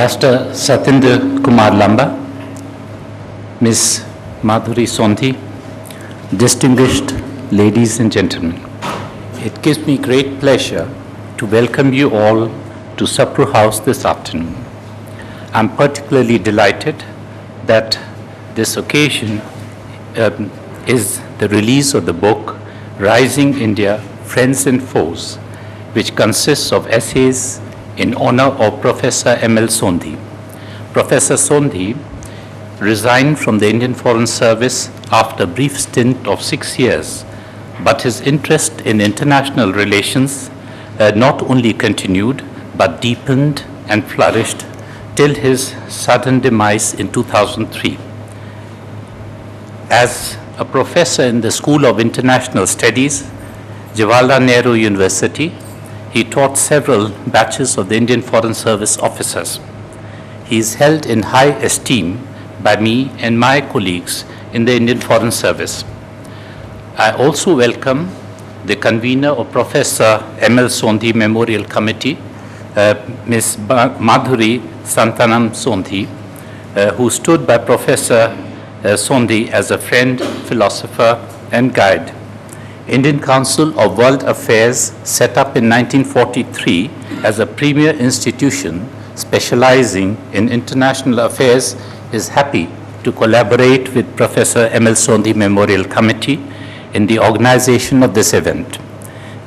Ambassador Satyendra Kumar Lamba, Ms. Madhuri Sondhi, distinguished ladies and gentlemen. It gives me great pleasure to welcome you all to Sapru House this afternoon. I'm particularly delighted that this occasion is the release of the book Rising India, Friends and Foes, which consists of essays in honor of Professor M.L. Sondhi. Professor Sondhi resigned from the Indian Foreign Service after a brief stint of 6 years, but his interest in international relations not only continued, but deepened and flourished till his sudden demise in 2003. As a professor in the School of International Studies, Jawaharlal Nehru University, he taught several batches of the Indian Foreign Service officers. He is held in high esteem by me and my colleagues in the Indian Foreign Service. I also welcome the convener of Professor M.L. Sondhi Memorial Committee, Ms. Madhuri Santanam Sondhi, who stood by Professor Sondhi as a friend, philosopher, and guide. Indian Council of World Affairs, set up in 1943 as a premier institution specializing in international affairs, is happy to collaborate with Professor M.L. Sondhi Memorial Committee in the organization of this event.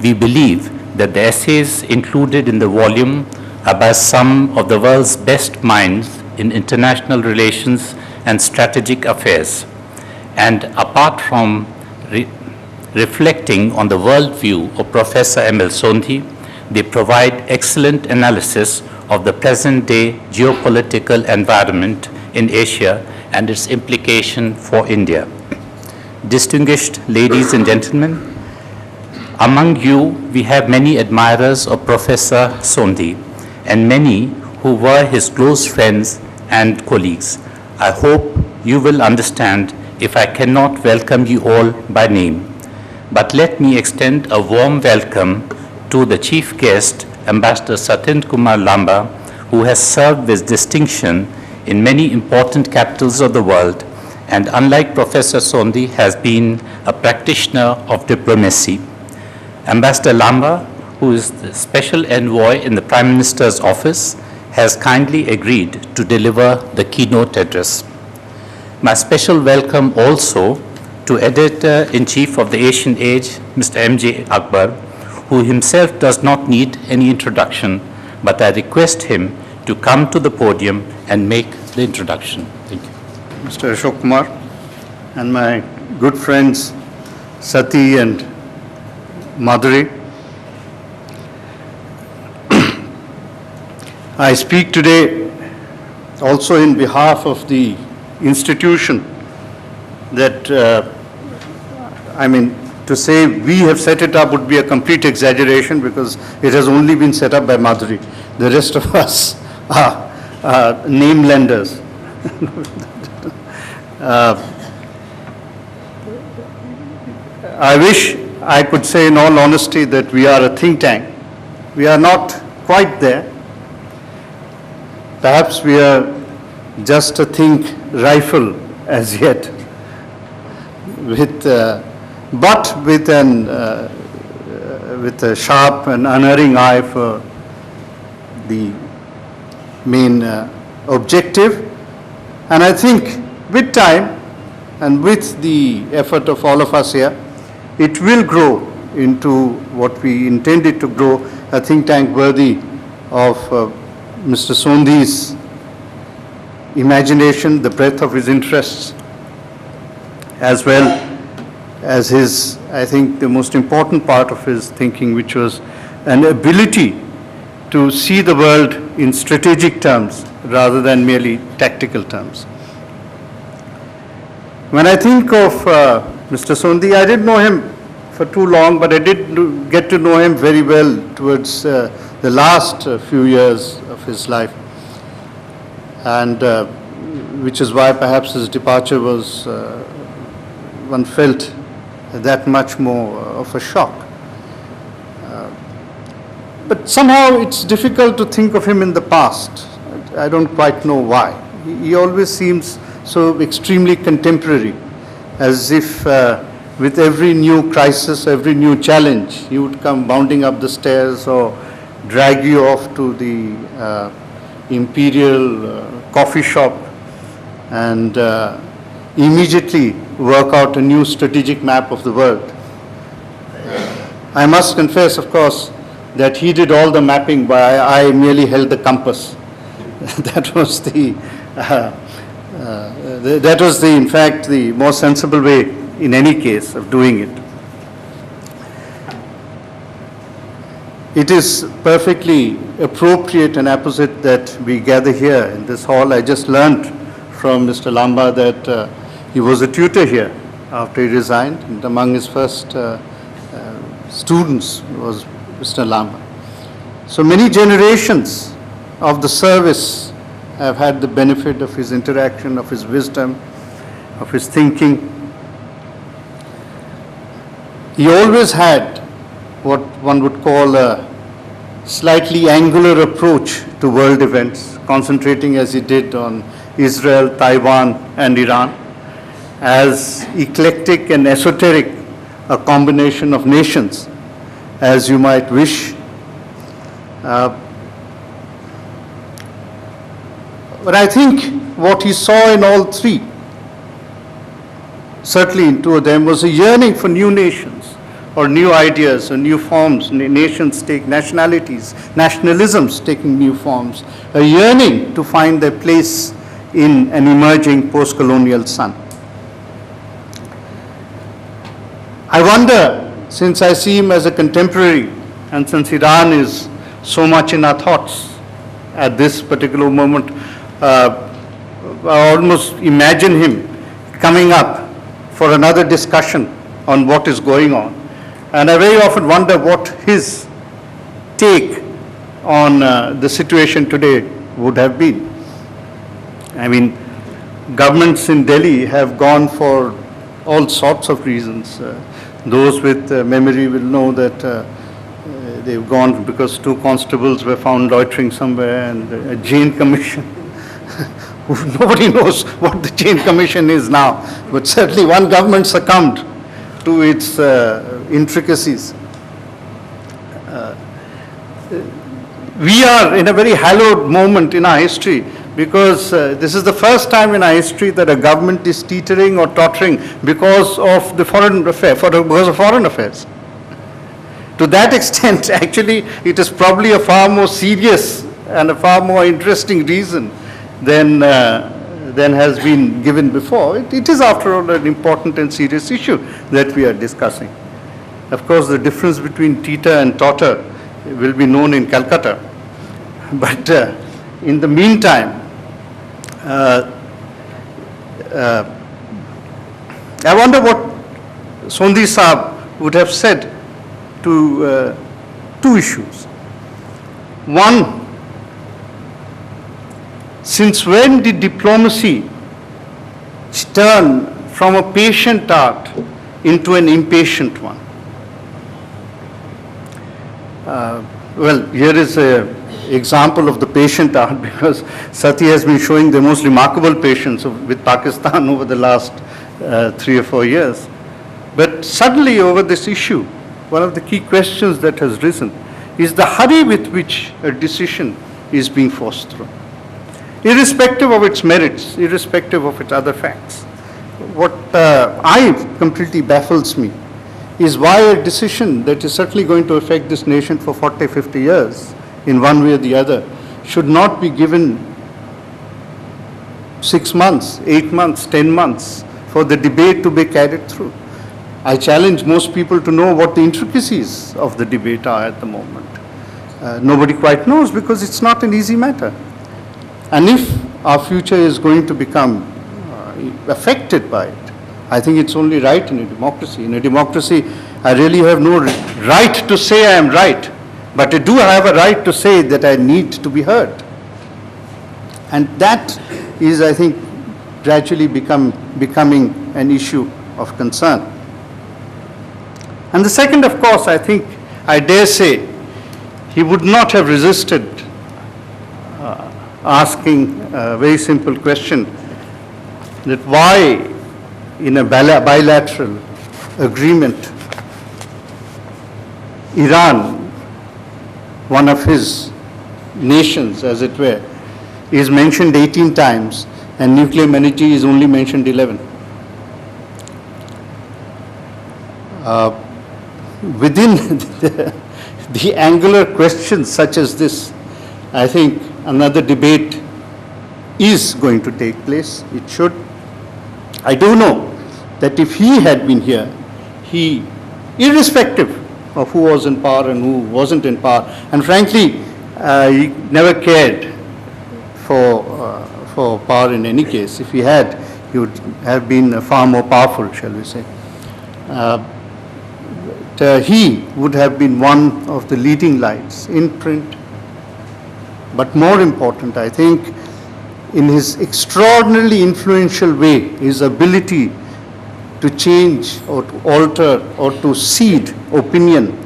We believe that the essays included in the volume are by some of the world's best minds in international relations and strategic affairs. And apart from reflecting on the worldview of Professor M.L. Sondhi, they provide excellent analysis of the present-day geopolitical environment in Asia and its implication for India. Distinguished ladies and gentlemen, among you we have many admirers of Professor Sondhi and many who were his close friends and colleagues. I hope you will understand if I cannot welcome you all by name. But let me extend a warm welcome to the chief guest, Ambassador Satyendra Kumar Lamba, who has served with distinction in many important capitals of the world, and unlike Professor Sondhi, has been a practitioner of diplomacy. Ambassador Lamba, who is the special envoy in the Prime Minister's office, has kindly agreed to deliver the keynote address. My special welcome also to Editor-in-Chief of the Asian Age, Mr. M.J. Akbar, who himself does not need any introduction, but I request him to come to the podium and make the introduction. Thank you. Mr. Ashok Kumar and my good friends Sati and Madhuri, I speak today also in behalf of the institution that, to say we have set it up would be a complete exaggeration because it has only been set up by Madhuri. The rest of us are name lenders. I wish I could say in all honesty that we are a think tank. We are not quite there. Perhaps we are just a think rifle as yet, but with a sharp and unerring eye for the main objective. And I think with time and with the effort of all of us here, it will grow into what we intended to grow, a think tank worthy of Mr. Sondhi's imagination, the breadth of his interests, as well as his, I think, the most important part of his thinking, which was an ability to see the world in strategic terms rather than merely tactical terms. When I think of Mr. Sondhi, I didn't know him for too long, but I did get to know him very well towards the last few years of his life, and which is why perhaps his departure was, one felt that much more of a shock. But somehow it's difficult to think of him in the past. I don't quite know why. He always seems so extremely contemporary, as if with every new crisis, every new challenge, he would come bounding up the stairs or drag you off to the imperial coffee shop and immediately work out a new strategic map of the world. I must confess, of course, that he did all the mapping, but I merely held the compass. That was in fact, the more sensible way, in any case, of doing it. It is perfectly appropriate and apposite that we gather here in this hall. I just learned from Mr. Lamba that he was a tutor here after he resigned, and among his first students was Mr. Lamba. So many generations of the service have had the benefit of his interaction, of his wisdom, of his thinking. He always had what one would call a slightly angular approach to world events, concentrating as he did on Israel, Taiwan, and Iran, as eclectic and esoteric a combination of nations as you might wish. But I think what he saw in all three, certainly in two of them, was a yearning for new nations or new ideas or new forms, nations take nationalities, nationalisms taking new forms, a yearning to find their place in an emerging post-colonial sun. I wonder, since I see him as a contemporary and since Iran is so much in our thoughts at this particular moment, I almost imagine him coming up for another discussion on what is going on. And I very often wonder what his take on the situation today would have been. I mean, governments in Delhi have gone for all sorts of reasons. Those with memory will know that they've gone because two constables were found loitering somewhere, and a Jain Commission. Nobody knows what the Jain Commission is now, but certainly one government succumbed to its intricacies. We are in a very hallowed moment in our history, because this is the first time in our history that a government is teetering or tottering because of the foreign affair, because of foreign affairs. To that extent, actually, it is probably a far more serious and a far more interesting reason than has been given before. It is, after all, an important and serious issue that we are discussing. Of course, the difference between teeter and totter will be known in Calcutta. But in the meantime, I wonder what Sondhi Saab would have said to two issues. One, since when did diplomacy turn from a patient art into an impatient one? Well, here is an example of the patient art, because Sati has been showing the most remarkable patience with Pakistan over the last 3 or 4 years. But suddenly over this issue, one of the key questions that has risen is the hurry with which a decision is being forced through, irrespective of its merits, irrespective of its other facts. What completely baffles me is why a decision that is certainly going to affect this nation for 40, 50 years, in one way or the other, should not be given 6 months, 8 months, 10 months for the debate to be carried through. I challenge most people to know what the intricacies of the debate are at the moment. Nobody quite knows, because it's not an easy matter. And if our future is going to become affected by it, I think it's only right in a democracy. In a democracy, I really have no right to say I am right, but I do have a right to say that I need to be heard. And that is, I think, gradually becoming an issue of concern. And the second, of course, I think, I dare say, he would not have resisted asking a very simple question, that why in a bilateral agreement, Iran, one of his nations, as it were, is mentioned 18 times and nuclear energy is only mentioned 11. Within the angular questions such as this, I think another debate is going to take place. It should. I do know that if he had been here, he, irrespective of who was in power and who wasn't in power, and frankly, he never cared for power in any case. If he had, he would have been far more powerful, shall we say. He would have been one of the leading lights in print, but more important, I think, in his extraordinarily influential way, his ability to change or to alter or to seed opinion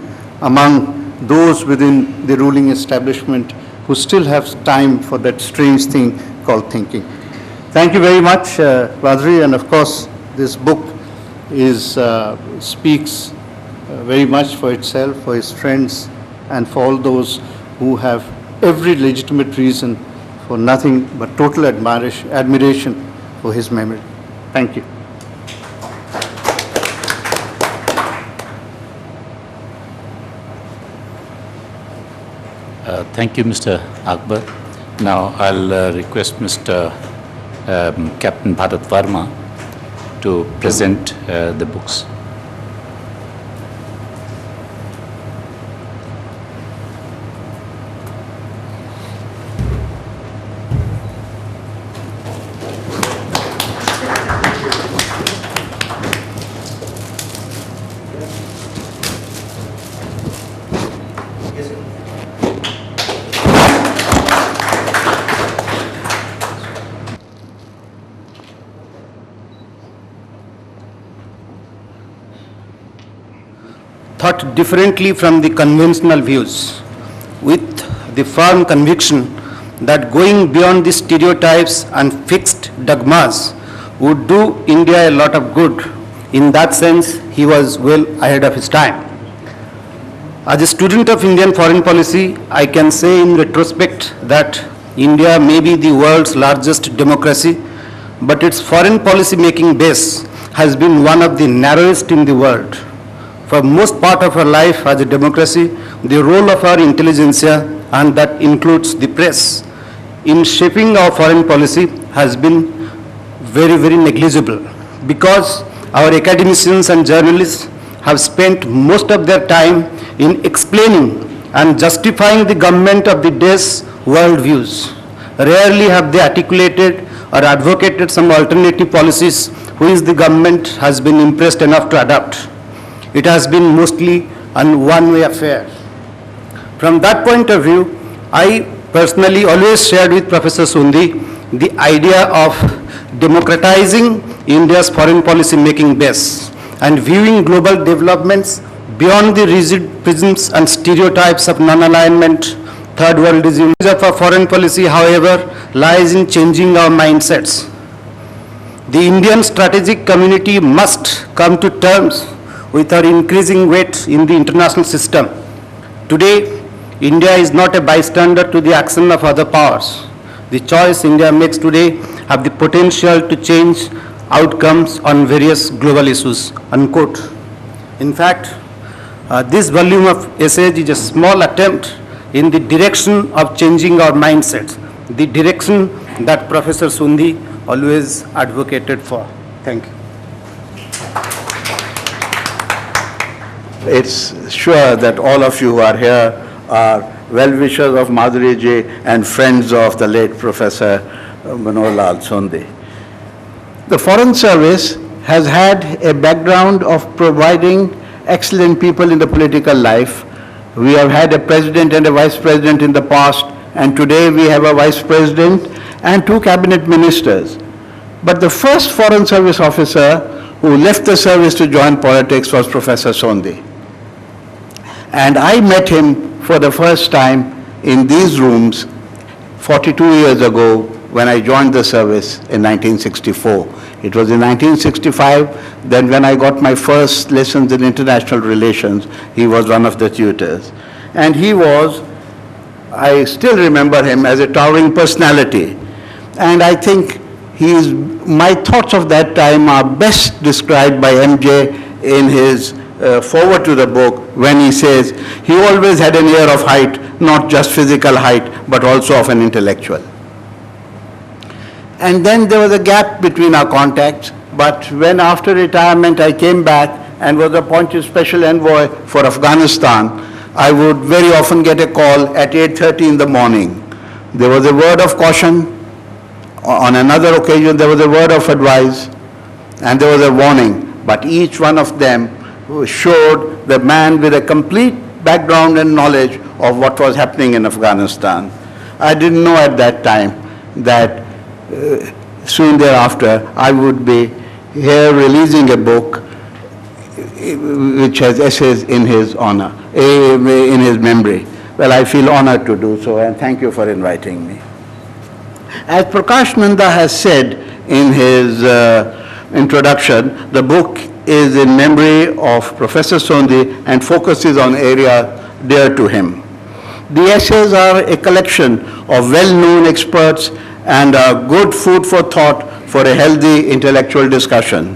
among those within the ruling establishment who still have time for that strange thing called thinking. Thank you very much, Badri, and of course, this book speaks very much for itself, for his friends, and for all those who have every legitimate reason for nothing but total admiration for his memory. Thank you. Thank you, Mr. Akbar. Now I'll request Mr. Captain Bharat Verma to present the books. Thought differently from the conventional views, with the firm conviction that going beyond the stereotypes and fixed dogmas would do India a lot of good. In that sense, he was well ahead of his time. As a student of Indian foreign policy, I can say in retrospect that India may be the world's largest democracy, but its foreign policy making base has been one of the narrowest in the world. For most part of our life as a democracy, the role of our intelligentsia, and that includes the press, in shaping our foreign policy has been very, very negligible, because our academicians and journalists have spent most of their time in explaining and justifying the government of the day's worldviews. Rarely have they articulated or advocated some alternative policies which the government has been impressed enough to adopt. It has been mostly a one-way affair. From that point of view, I personally always shared with Professor Sondhi the idea of democratizing India's foreign policy making base and viewing global developments beyond the rigid prisms and stereotypes of non-alignment, third worldism. Of our foreign policy, however, lies in changing our mindsets. The Indian strategic community must come to terms with our increasing weight in the international system. Today, India is not a bystander to the action of other powers. The choice India makes today have the potential to change outcomes on various global issues, unquote. In fact, this volume of essays is a small attempt in the direction of changing our mindsets, the direction that Professor Sondhi always advocated for. Thank you. It's sure that all of you who are here are well-wishers of Madhuri ji and friends of the late Professor Manohar Lal Sondhi. The Foreign Service has had a background of providing excellent people in the political life. We have had a president and a vice president in the past, and today we have a vice president and 2 cabinet ministers. But the first Foreign Service officer who left the service to join politics was Professor Sondhi. And I met him for the first time in these rooms 42 years ago when I joined the service in 1964. It was in 1965, then when I got my first lessons in international relations, he was one of the tutors. And he was, I still remember him as a towering personality. And I think my thoughts of that time are best described by MJ in his forward to the book when he says, he always had an air of height, not just physical height, but also of an intellectual. And then there was a gap between our contacts, but when after retirement I came back and was appointed special envoy for Afghanistan, I would very often get a call at 8:30 in the morning. There was a word of caution. On another occasion, there was a word of advice, and there was a warning. But each one of them showed the man with a complete background and knowledge of what was happening in Afghanistan. I didn't know at that time that soon thereafter I would be here releasing a book which has essays in his honor, in his memory. Well, I feel honored to do so, and thank you for inviting me. As Prakash Nanda has said in his introduction, the book is in memory of Professor Sondhi and focuses on areas dear to him. The essays are a collection of well-known experts and are good food for thought for a healthy intellectual discussion.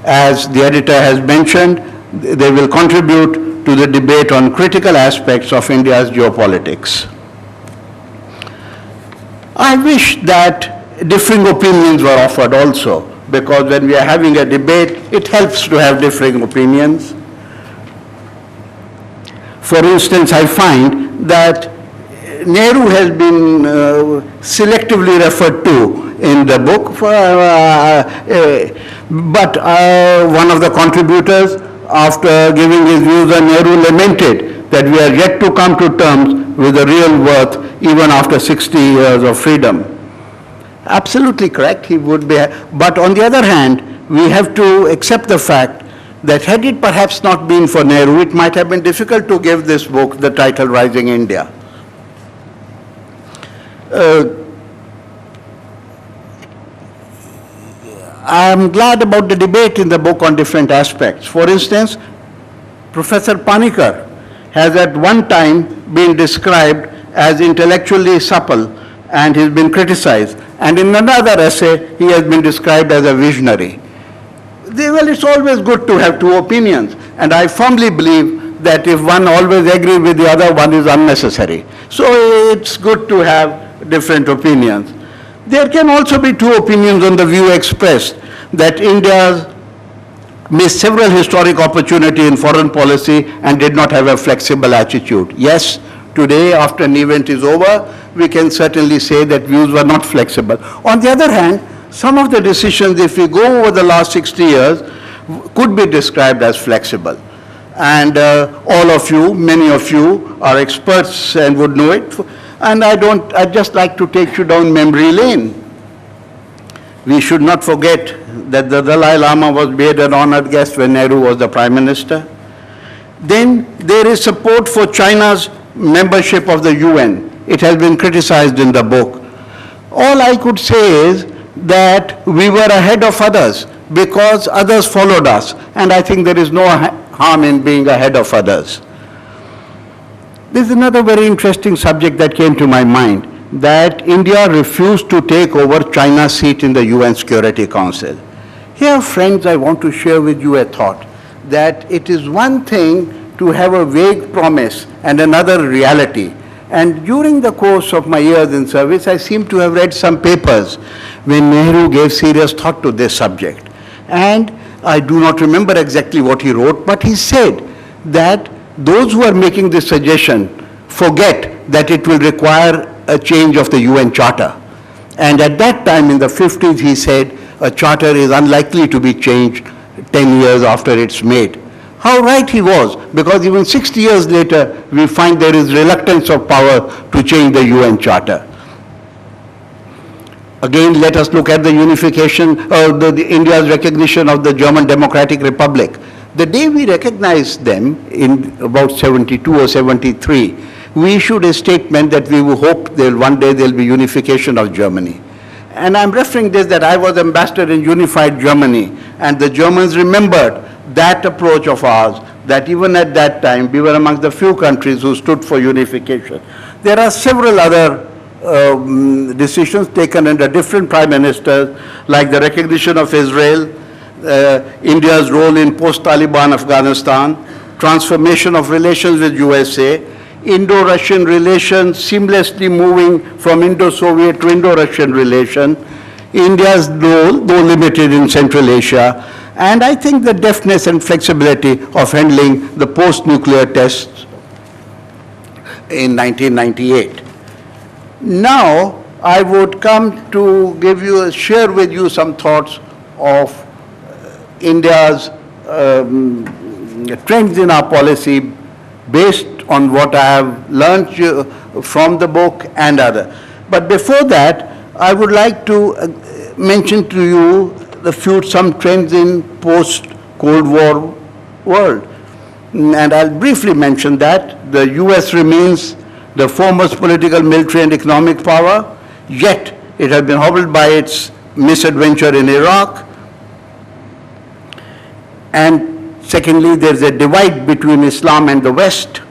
As the editor has mentioned, they will contribute to the debate on critical aspects of India's geopolitics. I wish that differing opinions were offered also, because when we are having a debate, it helps to have differing opinions. For instance, I find that Nehru has been selectively referred to in the book, but one of the contributors, after giving his views on Nehru, lamented that we are yet to come to terms with the real worth even after 60 years of freedom. Absolutely correct, he would be, but on the other hand, we have to accept the fact that had it perhaps not been for Nehru, it might have been difficult to give this book the title Rising India. I am glad about the debate in the book on different aspects. For instance, Professor Panikkar has at one time been described as intellectually supple and he's been criticized. And in another essay, he has been described as a visionary. Well, it's always good to have two opinions. And I firmly believe that if one always agrees with the other, one is unnecessary. So it's good to have different opinions. There can also be two opinions on the view expressed that India missed several historic opportunities in foreign policy and did not have a flexible attitude. Yes, today, after an event is over, we can certainly say that views were not flexible. On the other hand, some of the decisions, if we go over the last 60 years, could be described as flexible. And all of you, many of you, are experts and would know it. And I'd just like to take you down memory lane. We should not forget that the Dalai Lama was made an honored guest when Nehru was the Prime Minister. Then there is support for China's membership of the UN. It has been criticized in the book. All I could say is that we were ahead of others because others followed us, and I think there is no harm in being ahead of others. There's another very interesting subject that came to my mind, that India refused to take over China's seat in the UN Security Council. Here, friends, I want to share with you a thought, that it is one thing to have a vague promise and another reality. And during the course of my years in service, I seem to have read some papers when Nehru gave serious thought to this subject. And I do not remember exactly what he wrote, but he said that those who are making this suggestion forget that it will require a change of the UN Charter. And at that time, in the 50s, he said a charter is unlikely to be changed 10 years after it's made. How right he was, because even 60 years later, we find there is reluctance of power to change the UN Charter. Again, let us look at the unification, India's recognition of the German Democratic Republic. The day we recognized them in about 72 or 73, we issued a statement that we will hope that one day there'll be unification of Germany. And I'm referring this that I was ambassador in unified Germany, and the Germans remembered that approach of ours, that even at that time we were amongst the few countries who stood for unification. There are several other decisions taken under different prime ministers, like the recognition of Israel, India's role in post-Taliban Afghanistan, transformation of relations with USA, Indo-Russian relations seamlessly moving from Indo-Soviet to Indo-Russian relation, India's role, though limited in Central Asia, and I think the deftness and flexibility of handling the post-nuclear tests in 1998. Now, I would come to share with you some thoughts of India's trends in our policy based on what I have learned from the book and other. But before that, I would like to mention to you some trends in post-Cold War world. And I'll briefly mention that. The US remains the foremost political, military and economic power, yet it has been hobbled by its misadventure in Iraq. And secondly, there's a divide between Islam and the West.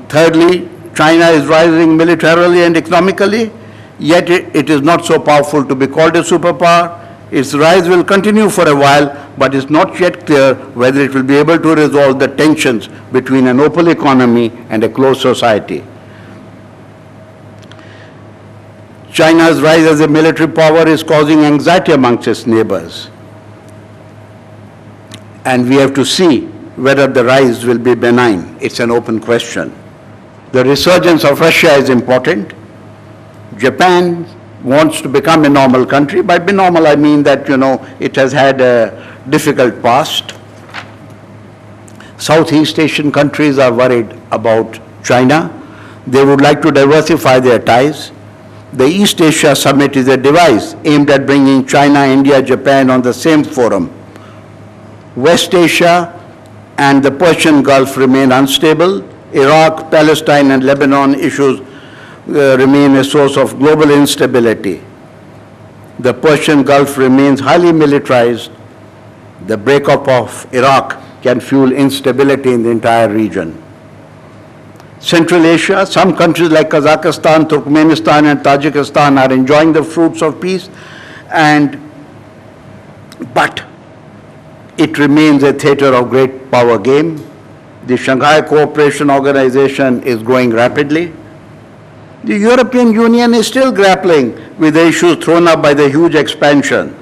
Thirdly, China is rising militarily and economically, yet it is not so powerful to be called a superpower. Its rise will continue for a while, but it's not yet clear whether it will be able to resolve the tensions between an open economy and a closed society. China's rise as a military power is causing anxiety amongst its neighbors. And we have to see whether the rise will be benign. It's an open question. The resurgence of Russia is important. Japan wants to become a normal country. By be normal, I mean that, it has had a difficult past. Southeast Asian countries are worried about China. They would like to diversify their ties. The East Asia Summit is a device aimed at bringing China, India, Japan on the same forum. West Asia and the Persian Gulf remain unstable. Iraq, Palestine, and Lebanon issues remain a source of global instability. The Persian Gulf remains highly militarized. The breakup of Iraq can fuel instability in the entire region. Central Asia, some countries like Kazakhstan, Turkmenistan, and Tajikistan are enjoying the fruits of peace, but it remains a theater of great power game. The Shanghai Cooperation Organization is growing rapidly. The European Union is still grappling with the issues thrown up by the huge expansion.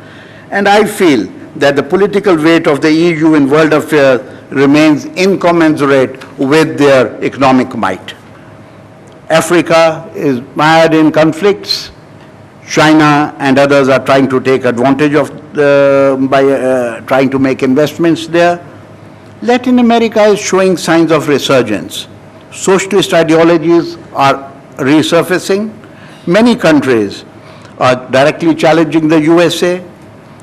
And I feel that the political weight of the EU in world affairs remains incommensurate with their economic might. Africa is mired in conflicts. China and others are trying to take advantage of by trying to make investments there. Latin America is showing signs of resurgence. Socialist ideologies are resurfacing. Many countries are directly challenging the USA,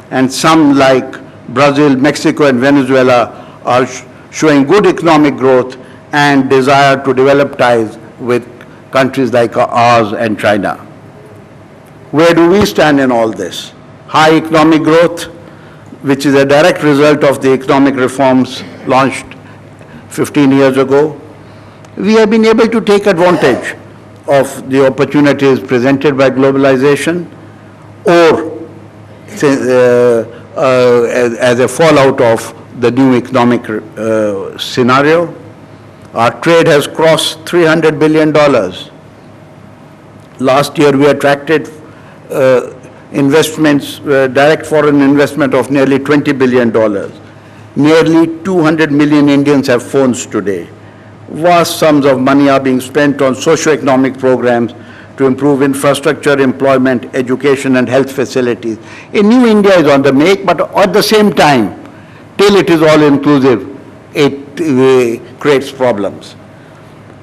and some like Brazil, Mexico, and Venezuela are showing good economic growth and desire to develop ties with countries like ours and China. Where do we stand in all this? High economic growth, which is a direct result of the economic reforms launched 15 years ago. We have been able to take advantage of the opportunities presented by globalization, or as a fallout of the new economic scenario. Our trade has crossed $300 billion. Last year we attracted investments, direct foreign investment of nearly $20 billion. Nearly 200 million Indians have phones today. Vast sums of money are being spent on socio-economic programs to improve infrastructure, employment, education, and health facilities. A new India is on the make, but at the same time, till it is all-inclusive, it creates problems.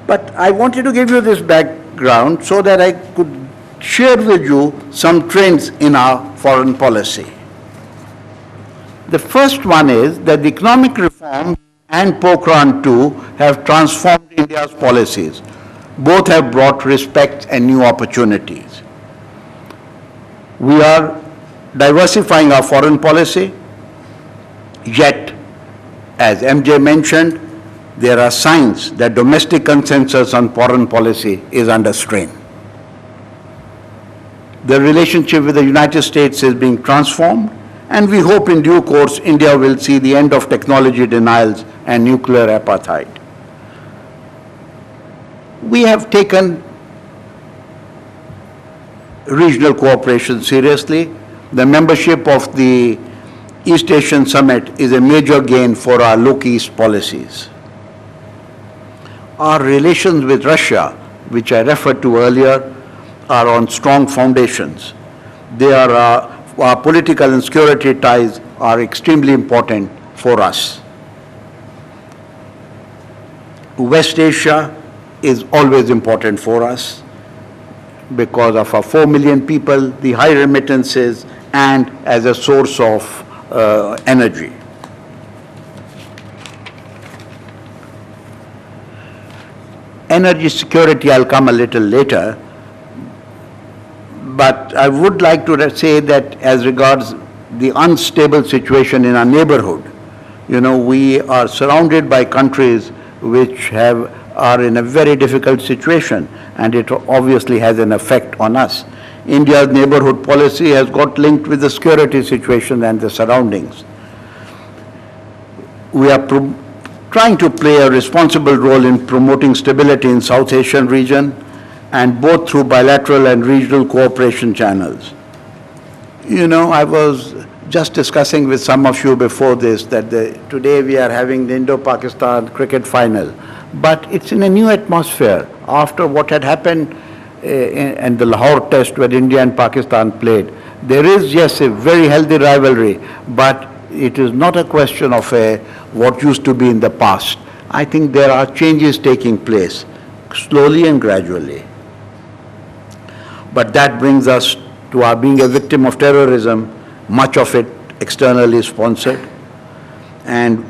But I wanted to give you this background so that I could share with you some trends in our foreign policy. The first one is that the economic reform and Pokhran II have transformed India's policies. Both have brought respect and new opportunities. We are diversifying our foreign policy, yet, as MJ mentioned, there are signs that domestic consensus on foreign policy is under strain. The relationship with the United States is being transformed, and we hope in due course India will see the end of technology denials and nuclear apartheid. We have taken regional cooperation seriously. The membership of the East Asian Summit is a major gain for our Look East policies. Our relations with Russia, which I referred to earlier, are on strong foundations. They are, our political and security ties are extremely important for us. West Asia is always important for us because of our 4 million people, the high remittances, and as a source of energy. Energy security, I'll come a little later, but I would like to say that as regards the unstable situation in our neighborhood, we are surrounded by countries which are in a very difficult situation, and it obviously has an effect on us. India's neighborhood policy has got linked with the security situation and the surroundings. We are trying to play a responsible role in promoting stability in South Asian region, and both through bilateral and regional cooperation channels. I was just discussing with some of you before this that today we are having the Indo-Pakistan cricket final, but it's in a new atmosphere after what had happened in the Lahore test where India and Pakistan played. There is, yes, a very healthy rivalry, but it is not a question of what used to be in the past. I think there are changes taking place, slowly and gradually. But that brings us to our being a victim of terrorism, much of it externally sponsored. And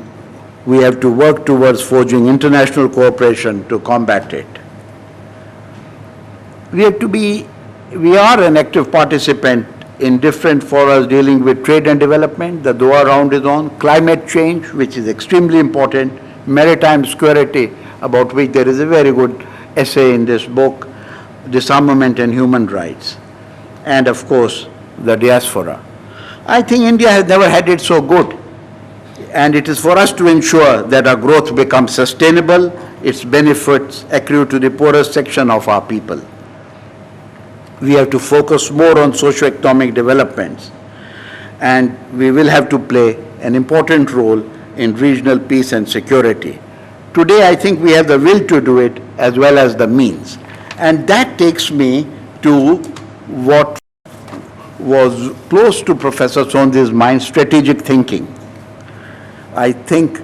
we have to work towards forging international cooperation to combat it. We are an active participant in different forums dealing with trade and development. The Doha round is on. Climate change, which is extremely important. Maritime security, about which there is a very good essay in this book. Disarmament and human rights. And of course, the diaspora. I think India has never had it so good. And it is for us to ensure that our growth becomes sustainable, its benefits accrue to the poorest section of our people. We have to focus more on socio-economic developments, and we will have to play an important role in regional peace and security. Today, I think we have the will to do it as well as the means. And that takes me to what was close to Professor Sondhi's mind, strategic thinking. I think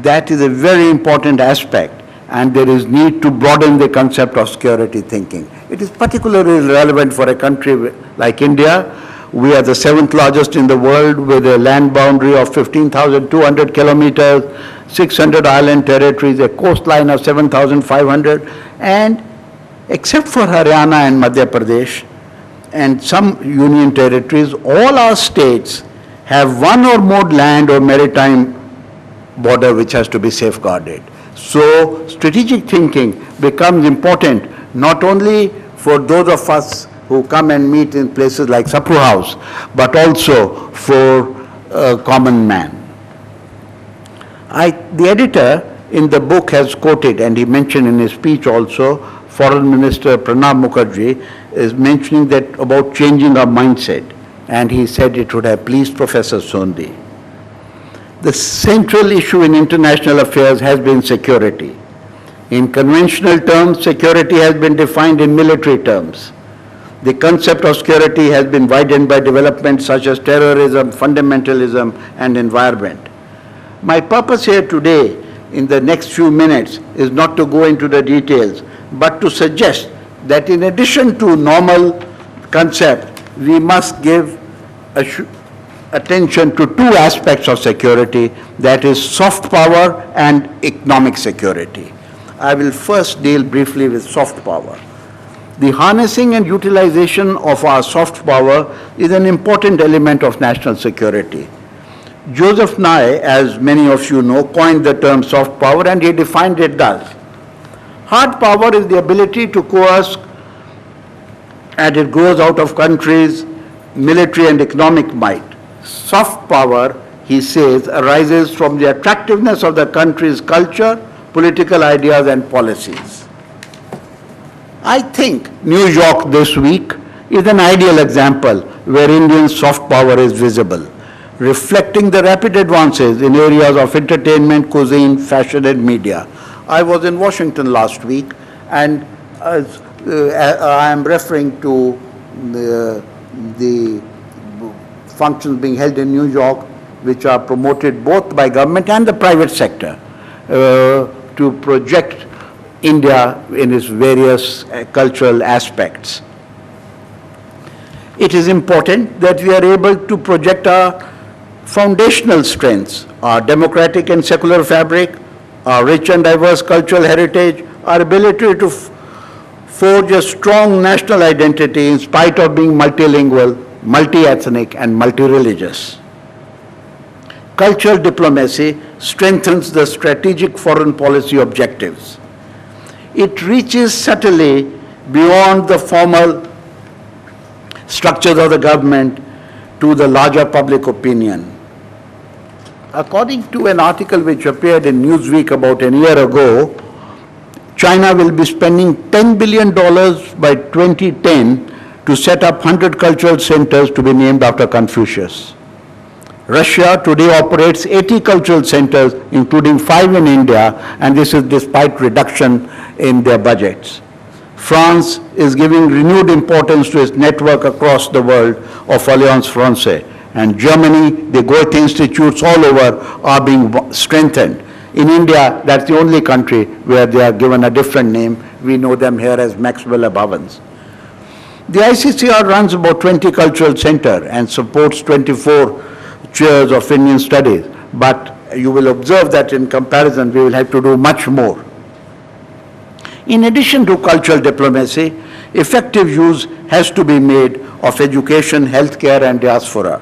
that is a very important aspect, and there is need to broaden the concept of security thinking. It is particularly relevant for a country like India. We are the 7th largest in the world with a land boundary of 15,200 kilometers, 600 island territories, a coastline of 7,500, and except for Haryana and Madhya Pradesh and some union territories, all our states have one or more land or maritime border which has to be safeguarded. So strategic thinking becomes important not only for those of us who come and meet in places like Sapru House, but also for a common man. The editor in the book has quoted, and he mentioned in his speech also, Foreign Minister Pranab Mukherjee is mentioning that about changing our mindset, and he said it would have pleased Professor Sondhi. The central issue in international affairs has been security. In conventional terms, security has been defined in military terms. The concept of security has been widened by developments such as terrorism, fundamentalism, and environment. My purpose here today, in the next few minutes, is not to go into the details, but to suggest that in addition to normal concept, we must give attention to two aspects of security, that is soft power and economic security. I will first deal briefly with soft power. The harnessing and utilization of our soft power is an important element of national security. Joseph Nye, as many of you know, coined the term soft power, and he defined it thus: hard power is the ability to coerce, and it grows out of countries' military and economic might. Soft power, he says, arises from the attractiveness of the country's culture, political ideas and policies. I think New York this week is an ideal example where Indian soft power is visible, reflecting the rapid advances in areas of entertainment, cuisine, fashion and media. I was in Washington last week, and I am referring to the functions being held in New York, which are promoted both by government and the private sector to project India in its various cultural aspects. It is important that we are able to project our foundational strengths, our democratic and secular fabric, our rich and diverse cultural heritage, our ability to forge a strong national identity in spite of being multilingual, multi-ethnic and multi-religious. Cultural diplomacy strengthens the strategic foreign policy objectives. It reaches subtly beyond the formal structures of the government to the larger public opinion. According to an article which appeared in Newsweek about a year ago, China will be spending $10 billion by 2010 to set up 100 cultural centers to be named after Confucius. Russia today operates 80 cultural centers, including 5 in India, and this is despite reduction in their budgets. France is giving renewed importance to its network across the world of Alliance Francaise, and Germany, the Goethe Institutes all over are being strengthened. In India, that's the only country where they are given a different name. We know them here as Max Weller Bhavans. The ICCR runs about 20 cultural centers and supports 24 chairs of Indian studies, but you will observe that in comparison we will have to do much more. In addition to cultural diplomacy, effective use has to be made of education, healthcare and diaspora.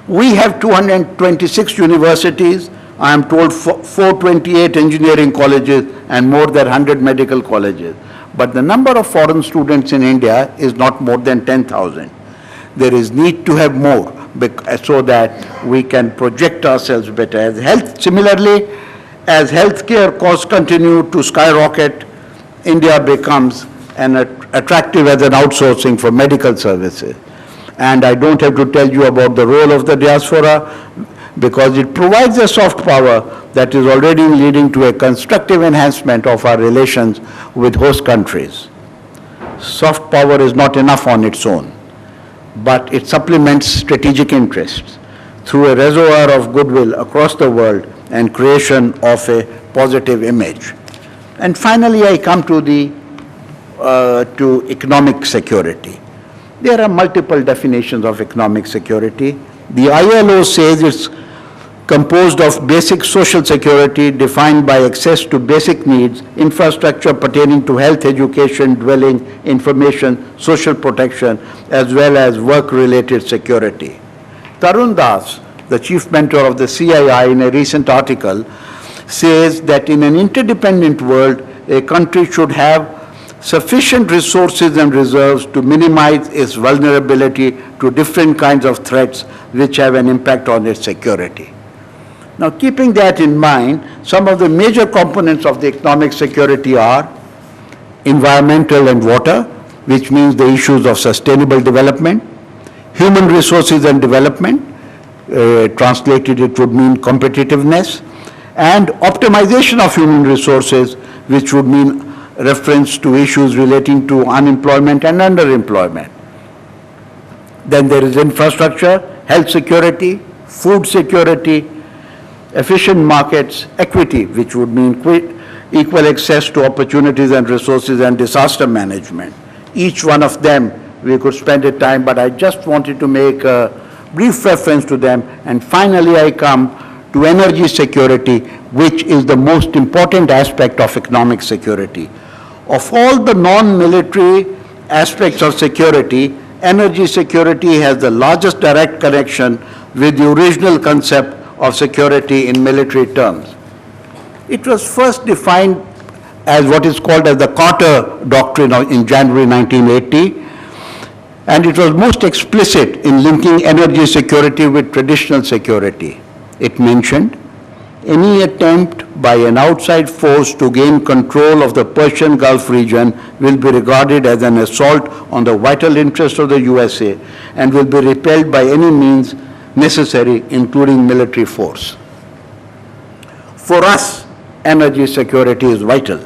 We have 226 universities, I am told 428 engineering colleges and more than 100 medical colleges. But the number of foreign students in India is not more than 10,000. There is need to have more so that we can project ourselves better. Similarly, as healthcare costs continue to skyrocket, India becomes attractive as an outsourcing for medical services. And I don't have to tell you about the role of the diaspora, because it provides a soft power that is already leading to a constructive enhancement of our relations with host countries. Soft power is not enough on its own, but it supplements strategic interests through a reservoir of goodwill across the world and creation of a positive image. And finally, I come to economic security. There are multiple definitions of economic security. The ILO says it's composed of basic social security defined by access to basic needs, infrastructure pertaining to health, education, dwelling, information, social protection, as well as work-related security. Tarun Das, the chief mentor of the CII, in a recent article, says that in an interdependent world, a country should have sufficient resources and reserves to minimize its vulnerability to different kinds of threats which have an impact on its security. Now, keeping that in mind, some of the major components of the economic security are environmental and water, which means the issues of sustainable development, human resources and development, translated it would mean competitiveness, and optimization of human resources, which would mean reference to issues relating to unemployment and underemployment. Then there is infrastructure, health security, food security, efficient markets, equity, which would mean equal access to opportunities and resources, and disaster management. Each one of them we could spend a time, but I just wanted to make brief reference to them, and finally I come to energy security, which is the most important aspect of economic security. Of all the non-military aspects of security, energy security has the largest direct connection with the original concept of security in military terms. It was first defined as what is called as the Carter Doctrine in January 1980, and it was most explicit in linking energy security with traditional security. It mentioned any attempt by an outside force to gain control of the Persian Gulf region will be regarded as an assault on the vital interests of the USA and will be repelled by any means necessary, including military force. For us, energy security is vital.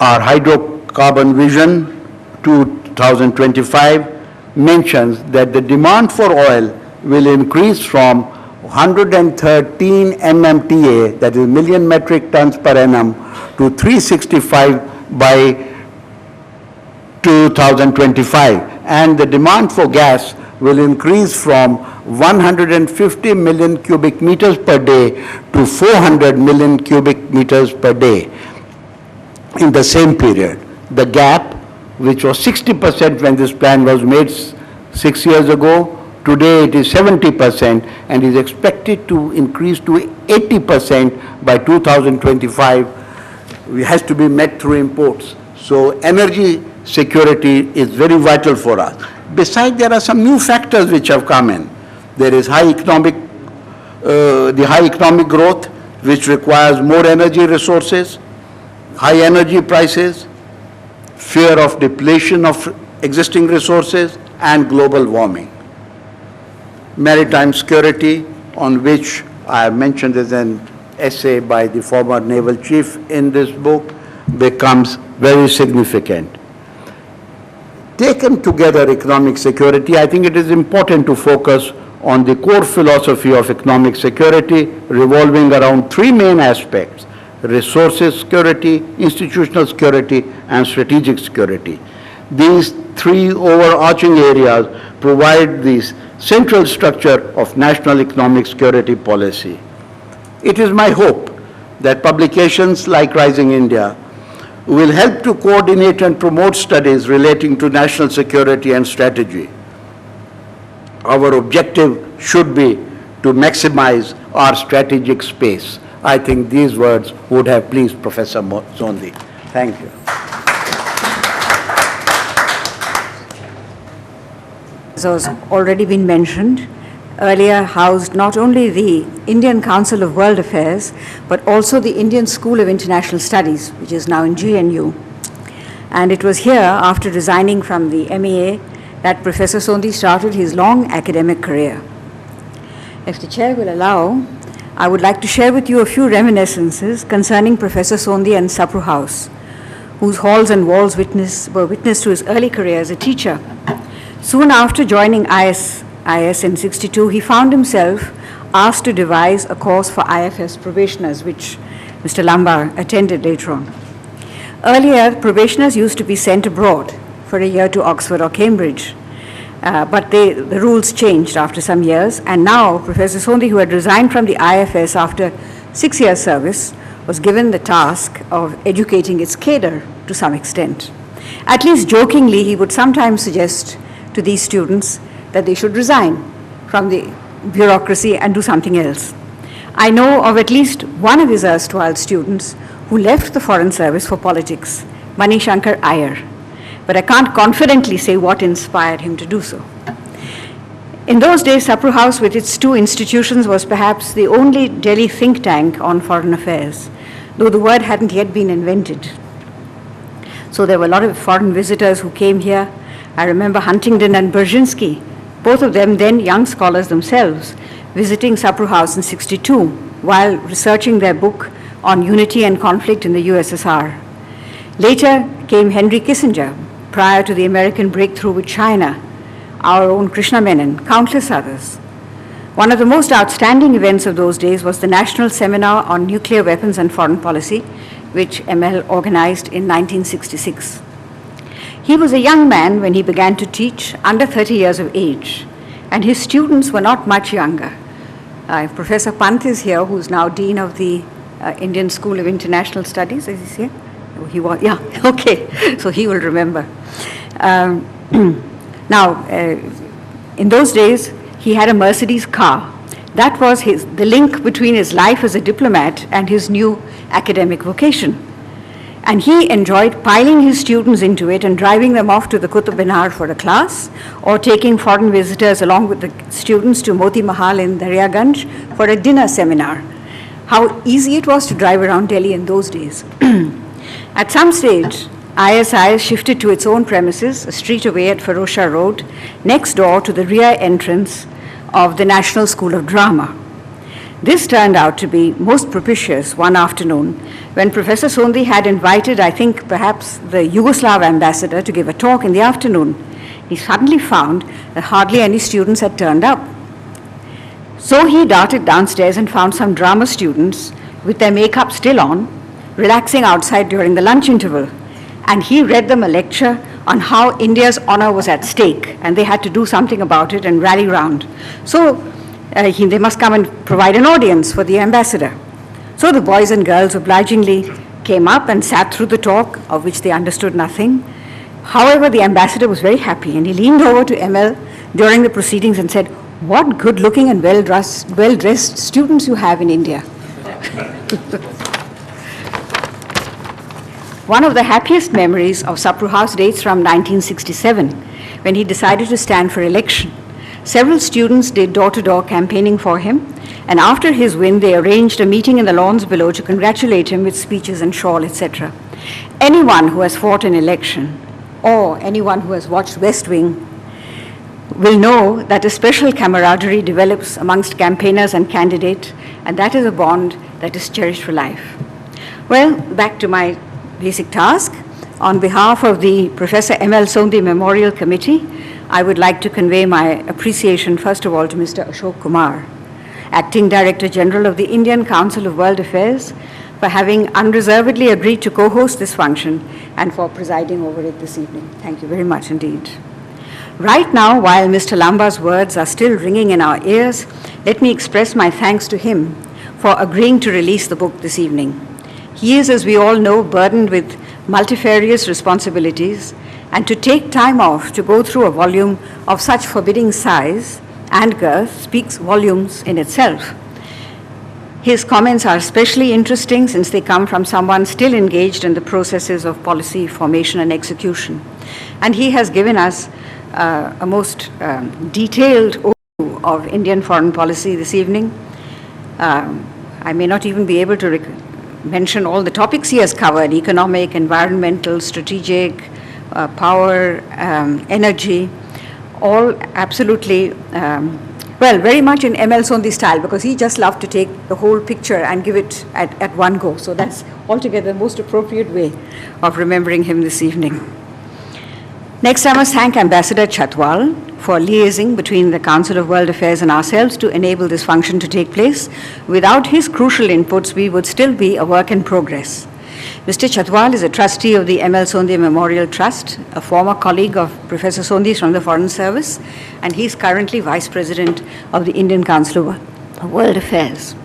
Our hydrocarbon vision 2025 mentions that the demand for oil will increase from 113 MMTA, that is million metric tons per annum, to 365 by 2025. And the demand for gas will increase from 150 million cubic meters per day to 400 million cubic meters per day in the same period. The gap, which was 60% when this plan was made 6 years ago, today it is 70% and is expected to increase to 80% by 2025. It has to be met through imports. So energy security is very vital for us. Besides, there are some new factors which have come in. There is the high economic growth, which requires more energy resources, high energy prices, fear of depletion of existing resources, and global warming. Maritime security, on which I have mentioned as an essay by the former naval chief in this book, becomes very significant. Taken together, economic security, I think it is important to focus on the core philosophy of economic security revolving around three main aspects: resources security, institutional security, and strategic security. These three overarching areas provide the central structure of national economic security policy. It is my hope that publications like Rising India will help to coordinate and promote studies relating to national security and strategy. Our objective should be to maximize our strategic space. I think these words would have pleased Professor Sondhi. Thank you. As has already been mentioned, earlier housed not only the Indian Council of World Affairs, but also the Indian School of International Studies, which is now in GNU. And it was here, after resigning from the MEA, that Professor Sondhi started his long academic career. If the chair will allow, I would like to share with you a few reminiscences concerning Professor Sondhi and Sapru House, whose halls and walls were witness to his early career as a teacher. Soon after joining IS in '62, he found himself asked to devise a course for IFS probationers, which Mr. Lambar attended later on. Earlier, probationers used to be sent abroad for a year to Oxford or Cambridge, but the rules changed after some years, and now Professor Sondhi, who had resigned from the IFS after 6 years' service, was given the task of educating its cadre to some extent. At least jokingly, he would sometimes suggest to these students that they should resign from the bureaucracy and do something else. I know of at least one of his erstwhile students who left the Foreign Service for politics, Mani Shankar Iyer, but I can't confidently say what inspired him to do so. In those days, Sapru House, with its two institutions, was perhaps the only Delhi think tank on foreign affairs, though the word hadn't yet been invented. So there were a lot of foreign visitors who came here. I remember Huntington and Brzezinski, both of them then young scholars themselves, visiting Sapru House in '62 while researching their book on unity and conflict in the USSR. Later came Henry Kissinger, prior to the American breakthrough with China, our own Krishna Menon, countless others. One of the most outstanding events of those days was the National Seminar on Nuclear Weapons and Foreign Policy, which ML organized in 1966. He was a young man when he began to teach, under 30 years of age, and his students were not much younger. Professor Pant is here, who's now Dean of the Indian School of International Studies. Is he here? Oh, he was, yeah, okay, so he will remember. Now, in those days, he had a Mercedes car. That was the link between his life as a diplomat and his new academic vocation. And he enjoyed piling his students into it and driving them off to the Qutub Minar for a class, or taking foreign visitors along with the students to Moti Mahal in Daryaganj for a dinner seminar. How easy it was to drive around Delhi in those days. At some stage, ISI shifted to its own premises, a street away at Ferozshah Road, next door to the rear entrance of the National School of Drama. This turned out to be most propitious one afternoon when Professor Sondhi had invited, I think perhaps the Yugoslav ambassador, to give a talk in the afternoon. He suddenly found that hardly any students had turned up. So he darted downstairs and found some drama students with their makeup still on, relaxing outside during the lunch interval. And he read them a lecture on how India's honor was at stake, and they had to do something about it and rally round. So they must come and provide an audience for the ambassador. So the boys and girls obligingly came up and sat through the talk, of which they understood nothing. However, the ambassador was very happy, and he leaned over to ML during the proceedings and said, "What good-looking and well-dressed students you have in India." One of the happiest memories of Sapru House dates from 1967, when he decided to stand for election. Several students did door-to-door campaigning for him, and after his win, they arranged a meeting in the lawns below to congratulate him with speeches and shawl, etc. Anyone who has fought an election, or anyone who has watched West Wing, will know that a special camaraderie develops amongst campaigners and candidate, and that is a bond that is cherished for life. Well, back to my basic task. On behalf of the Professor M.L. Sondhi Memorial Committee, I would like to convey my appreciation, first of all, to Mr. Ashok Kumar, Acting Director General of the Indian Council of World Affairs, for having unreservedly agreed to co-host this function and for presiding over it this evening. Thank you very much indeed. Right now, while Mr. Lamba's words are still ringing in our ears, let me express my thanks to him for agreeing to release the book this evening. He is, as we all know, burdened with multifarious responsibilities, and to take time off to go through a volume of such forbidding size and girth speaks volumes in itself. His comments are especially interesting since they come from someone still engaged in the processes of policy formation and execution. And he has given us a most detailed overview of Indian foreign policy this evening. I may not even be able to mention all the topics he has covered: economic, environmental, strategic, power, energy, all absolutely, very much in M.L. Sondhi style, because he just loved to take the whole picture and give it at one go. So that's altogether the most appropriate way of remembering him this evening. Next, I must thank Ambassador Chatwal for liaising between the Council of World Affairs and ourselves to enable this function to take place. Without his crucial inputs, we would still be a work in progress. Mr. Chatwal is a trustee of the M.L. Sondhi Memorial Trust, a former colleague of Professor Sondhi's from the Foreign Service, and he's currently Vice President of the Indian Council of World Affairs.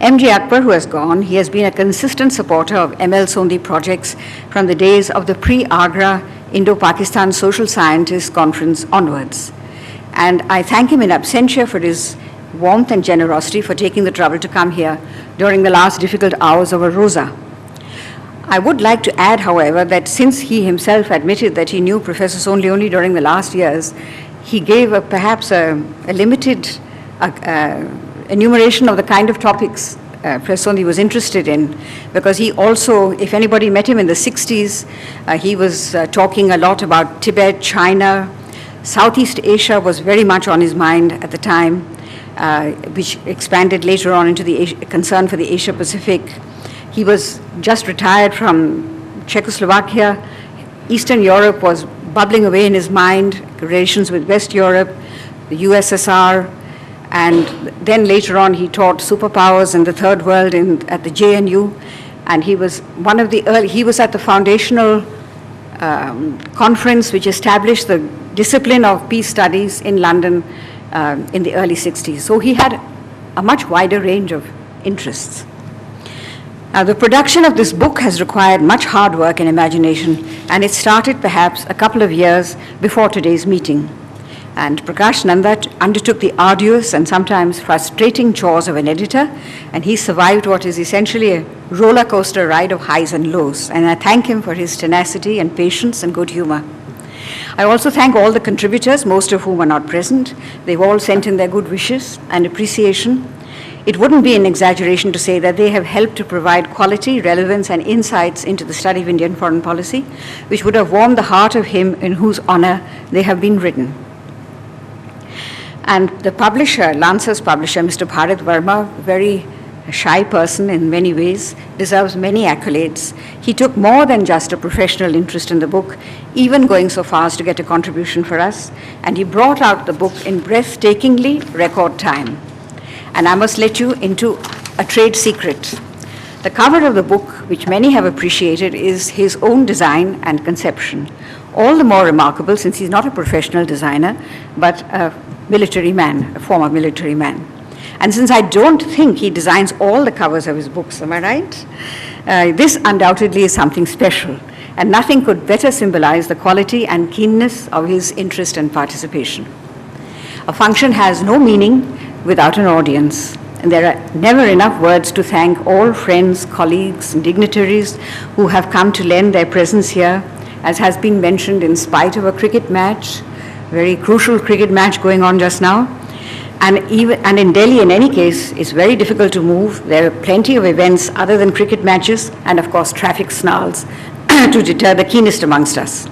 M.J. Akbar, who has gone, he has been a consistent supporter of M.L. Sondhi projects from the days of the pre-Agra Indo-Pakistan Social Scientists Conference onwards. And I thank him in absentia for his warmth and generosity for taking the trouble to come here during the last difficult hours of a Rosa. I would like to add, however, that since he himself admitted that he knew Professor Sondhi only during the last years, he gave perhaps a limited enumeration of the kind of topics Professor Sondhi was interested in, because he also, if anybody met him in the 60s, he was talking a lot about Tibet, China. Southeast Asia was very much on his mind at the time, which expanded later on into the concern for the Asia Pacific. He was just retired from Czechoslovakia. Eastern Europe was bubbling away in his mind, relations with West Europe, the USSR, and then later on he taught superpowers in the third world at the JNU, and he was one of the early, he was at the foundational conference which established the discipline of peace studies in London in the early 60s. So he had a much wider range of interests. Now, the production of this book has required much hard work and imagination, and it started perhaps a couple of years before today's meeting. And Prakash Nanda undertook the arduous and sometimes frustrating chores of an editor, and he survived what is essentially a roller coaster ride of highs and lows. And I thank him for his tenacity and patience and good humor. I also thank all the contributors, most of whom are not present. They've all sent in their good wishes and appreciation. It wouldn't be an exaggeration to say that they have helped to provide quality, relevance, and insights into the study of Indian foreign policy, which would have warmed the heart of him in whose honor they have been written. And the publisher, Lancer's publisher, Mr. Bharat Verma, very shy person in many ways, deserves many accolades. He took more than just a professional interest in the book, even going so far as to get a contribution for us, and he brought out the book in breathtakingly record time. And I must let you into a trade secret. The cover of the book, which many have appreciated, is his own design and conception. All the more remarkable since he's not a professional designer, but a military man, a former military man. And since I don't think he designs all the covers of his books, am I right? This undoubtedly is something special, and nothing could better symbolize the quality and keenness of his interest and participation. A function has no meaning without an audience, and there are never enough words to thank all friends, colleagues, and dignitaries who have come to lend their presence here, as has been mentioned, in spite of a cricket match, very crucial cricket match going on just now. And in Delhi, in any case, it's very difficult to move. There are plenty of events other than cricket matches and, of course, traffic snarls to deter the keenest amongst us.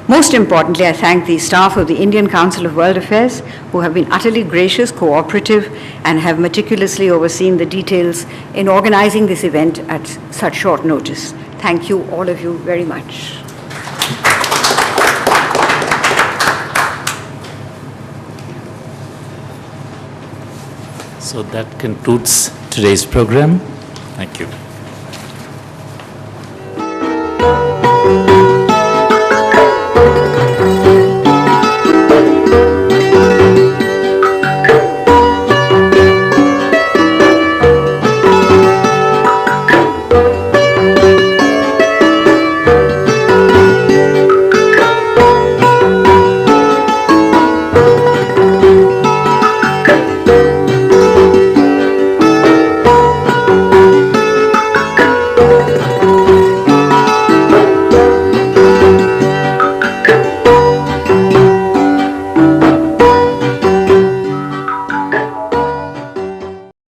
Most importantly, I thank the staff of the Indian Council of World Affairs, who have been utterly gracious, cooperative, and have meticulously overseen the details in organizing this event at such short notice. Thank you, all of you, very much. So that concludes today's program. Thank you.